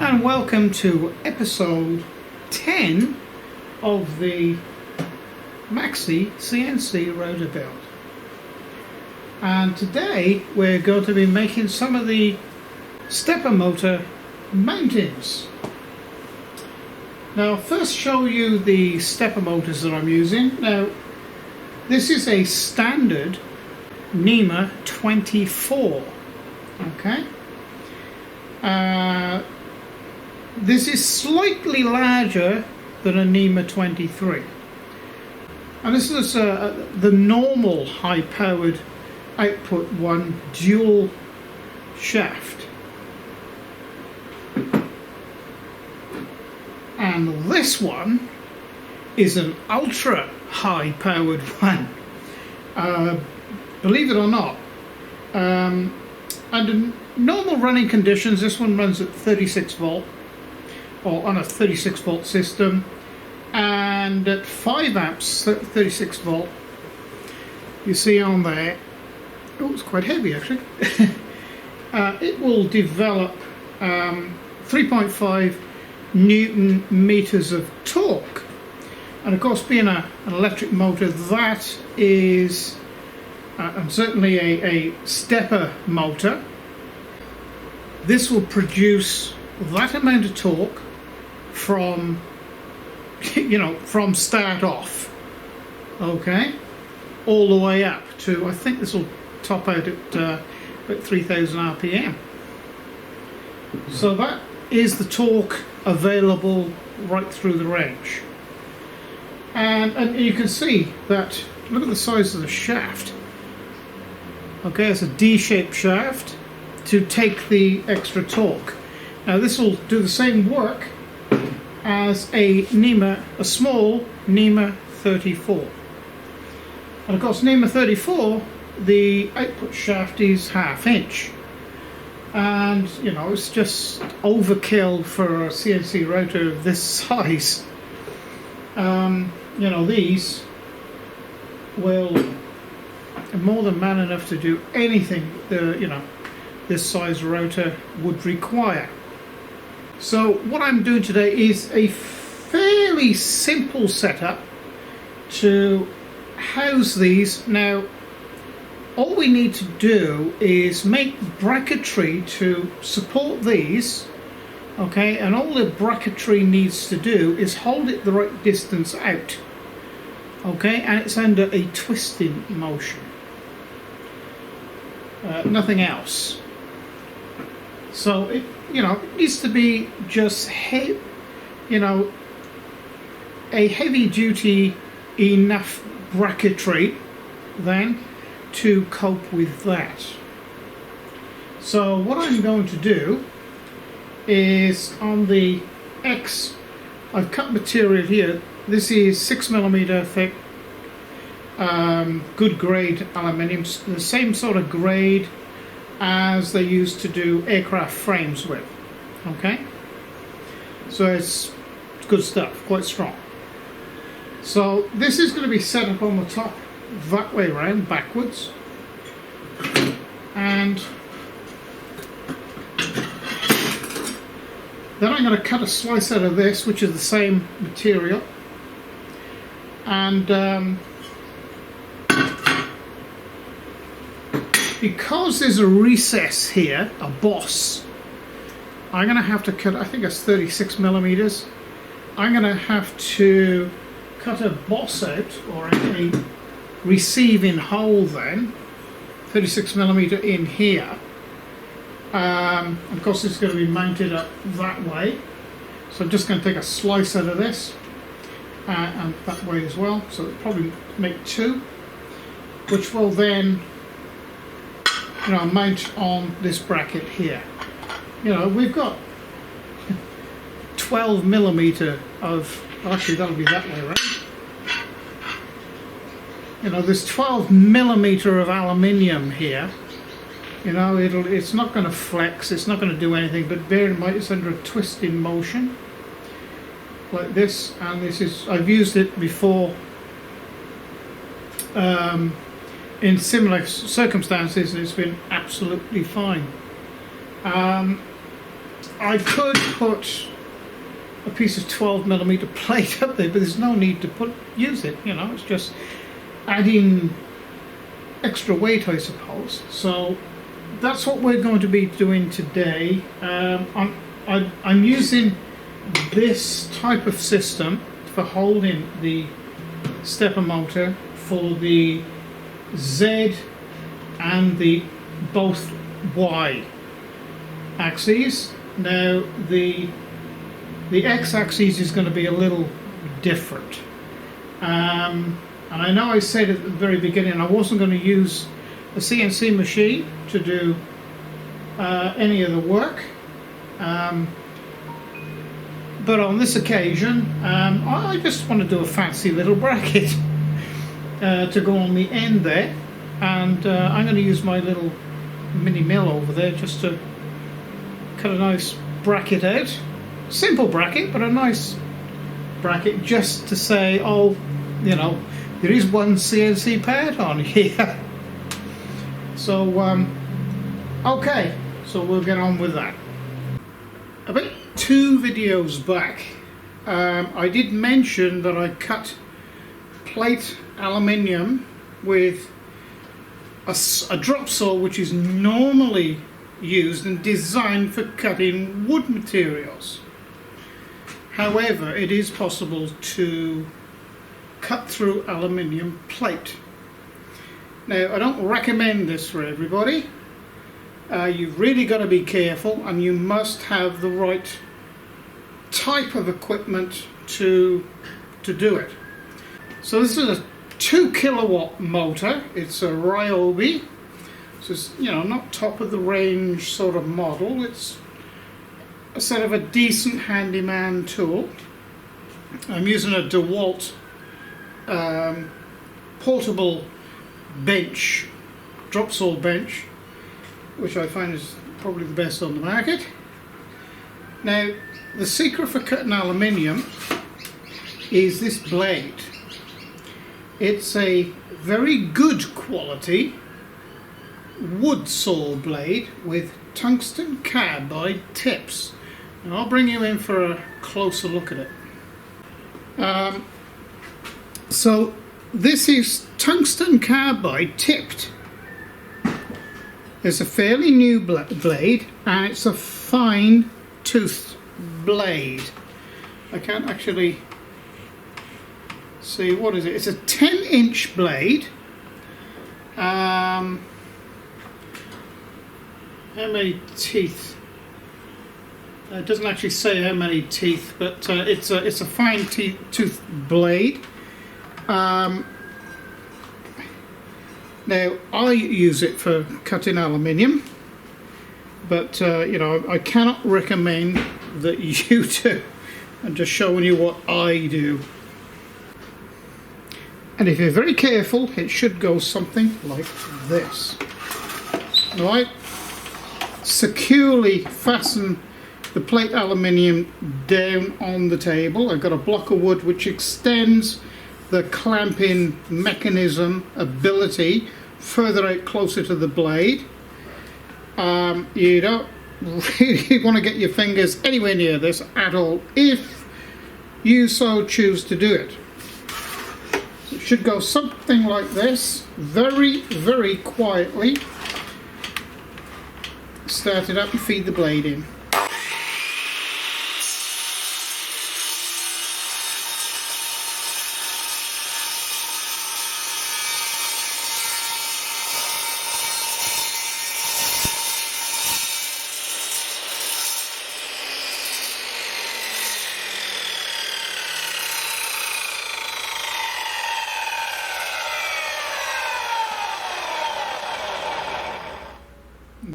and welcome to episode 10 of the MAXI CNC Router build. And today we're going to be making some of the stepper motor mountings. Now, I'll first show you the stepper motors that I'm using. Now, this is a standard NEMA 24. Okay. This is slightly larger than a NEMA 23. And this is the normal high-powered output one dual shaft. And this one is an ultra high-powered one. Believe it or not. Under normal running conditions, this one runs at 36 volt, or on a 36 volt system, and at 5 amps, 36 volt, you see on there, oh, it's quite heavy actually, it will develop 3.5 Newton meters of torque. And of course, being an electric motor, that is and certainly a stepper motor, this will produce that amount of torque from, from start off, okay, all the way up to, I think this will top out at about 3000 RPM. So that is the torque available right through the range. And you can see that, look at the size of the shaft. Okay, it's a D-shaped shaft to take the extra torque. Now this will do the same work as a small NEMA 34. And of course, NEMA 34, the output shaft is 1/2 inch. And, it's just overkill for a CNC router of this size. These will more than man enough to do anything this size rotor would require. So what I'm doing today is a fairly simple setup to house these. Now, all we need to do is make bracketry to support these, okay, and all the bracketry needs to do is hold it the right distance out, okay, and it's under a twisting motion. Nothing else. So it needs to be just a heavy duty enough bracketry then to cope with that. So what I'm going to do is, on the X, I've cut material here. This is 6mm thick, good grade aluminium, the same sort of grade as they used to do aircraft frames with. Okay, so it's good stuff, quite strong. So this is going to be set up on the top that way around, backwards, and then I'm going to cut a slice out of this, which is the same material, and because there's a recess here, a boss, I'm going to have to cut, I think it's 36mm. I'm going to have to cut a boss out, or a receiving hole then, 36mm in here. Of course, it's going to be mounted up that way. So I'm just going to take a slice out of this, and that way as well. So it'll probably make 2, which will then mount on this bracket here. We've got 12mm of, actually that'll be that way, right? There's 12mm of aluminium here. It's not going to flex, it's not going to do anything, but bear in mind it's under a twisting motion like this, and this is, I've used it before in similar circumstances, and it's been absolutely fine. I could put a piece of 12mm plate up there, but there's no need to use it, you know, it's just adding extra weight, I suppose. So that's what we're going to be doing today. I'm using this type of system for holding the stepper motor for the Z and the both Y axes. Now the X-axis is going to be a little different, and I know I said at the very beginning I wasn't going to use a CNC machine to do any of the work, but on this occasion I just want to do a fancy little bracket to go on the end there, and I'm going to use my little mini mill over there just to cut a nice bracket out. Simple bracket, but a nice bracket, just to say, oh, you know, there is one CNC pad on here. So okay, so we'll get on with that. About 2 videos back, I did mention that I cut plate aluminium with a drop saw, which is normally used and designed for cutting wood materials. However, it is possible to cut through aluminium plate. Now, I don't recommend this for everybody. You've really got to be careful, and you must have the right type of equipment to do it. So this is a 2 kilowatt motor. It's a Ryobi. So it's, you know, not top of the range sort of model. It's a sort of a decent handyman tool. I'm using a DeWalt portable bench, drop saw bench, which I find is probably the best on the market. Now, the secret for cutting aluminium is this blade. It's a very good quality wood saw blade with tungsten carbide tips, and I'll bring you in for a closer look at it. So this is tungsten carbide tipped. It's a fairly new blade, and it's a fine toothed blade. I can't actually see, what is it? It's a 10-inch blade. How many teeth? It doesn't actually say how many teeth, but it's a fine tooth blade. Now I use it for cutting aluminium, but you know, I cannot recommend that you do. I'm just showing you what I do. And if you're very careful, it should go something like this. Right? Securely fasten the plate aluminium down on the table. I've got a block of wood which extends the clamping mechanism ability further out closer to the blade. You don't really want to get your fingers anywhere near this at all if you so choose to do it. It should go something like this, very, very quietly. Start it up and feed the blade in.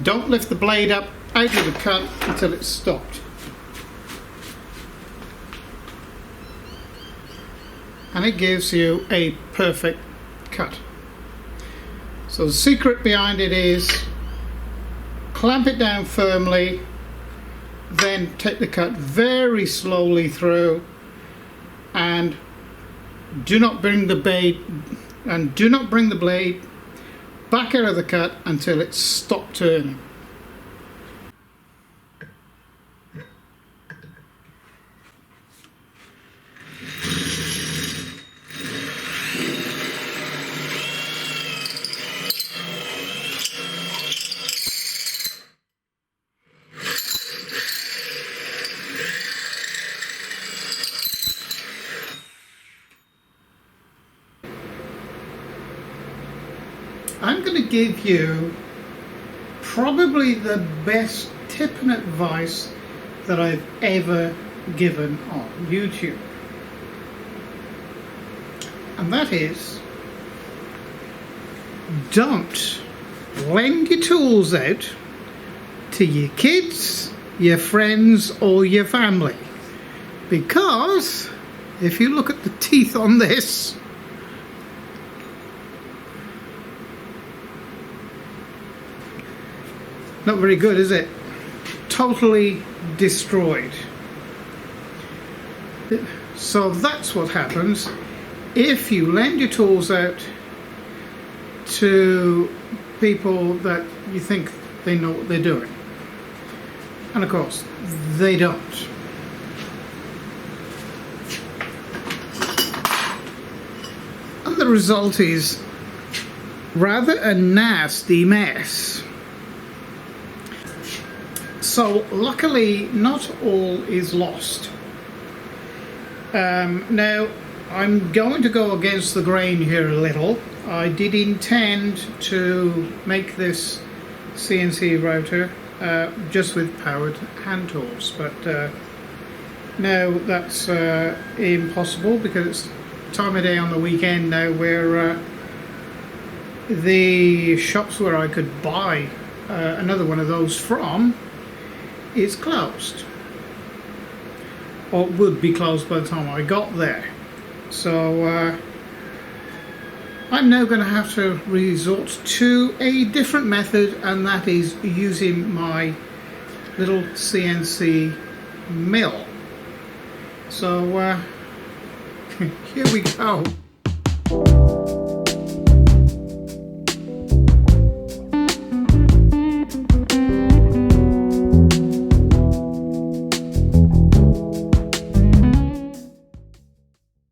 Don't lift the blade up out of the cut until it's stopped. And it gives you a perfect cut. So the secret behind it is clamp it down firmly, then take the cut very slowly through, and do not bring the blade back out of the cut until it's stopped turning. give you probably the best tip and advice that I've ever given on YouTube. And that is, don't lend your tools out to your kids, your friends, or your family. Because if you look at the teeth on this, not very good, is it? Totally destroyed. So that's what happens if you lend your tools out to people that you think they know what they're doing. And of course, they don't. And the result is rather a nasty mess. So luckily, not all is lost. Now, I'm going to go against the grain here a little. I did intend to make this CNC router just with powered hand tools, but now that's impossible because it's time of day on the weekend now where the shops where I could buy another one of those from is closed, or would be closed by the time I got there. So I'm now going to have to resort to a different method, and that is using my little CNC mill. So here we go.